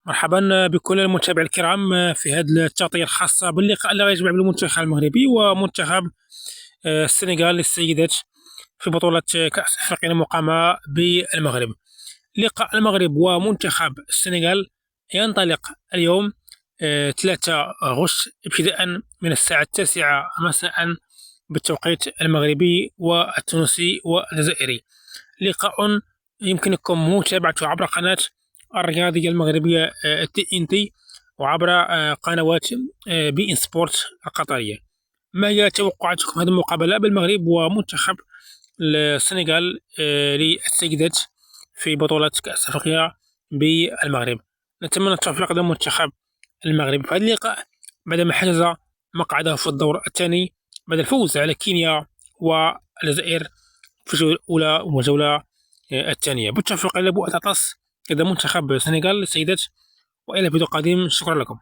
مرحبا بكل المتابعين الكرام في هذه التغطية الخاصة باللقاء الذي يجمع بين المنتخب المغربي ومنتخب السنغال للسيدات في بطولة كأس أفريقيا المقامة بالمغرب. لقاء المغرب ومنتخب السنغال ينطلق اليوم 3 غشت ابتداء من الساعة 9 مساء بالتوقيت المغربي والتونسي والجزائري. لقاء يمكنكم متابعته عبر قناة الرياضية المغربية TNT وعبر قنوات بي إن سبورت القطرية. ما هي توقعاتكم هذه المقابلة بالمغرب ومنتخب السنغال للسيدات في بطولة كأس أفريقيا بالمغرب؟ نتمنى التوفيق للمنتخب المغربي في هذا اللقاء بعدما حجز مقعده في الدور الثاني بعد الفوز على كينيا والجزائر في الجولة الأولى والجولة الثانية. بالتوفيق إلى بؤة أطلس إلى منتخب السنغال للسيدات وإلى فيديو قادم. شكرا لكم.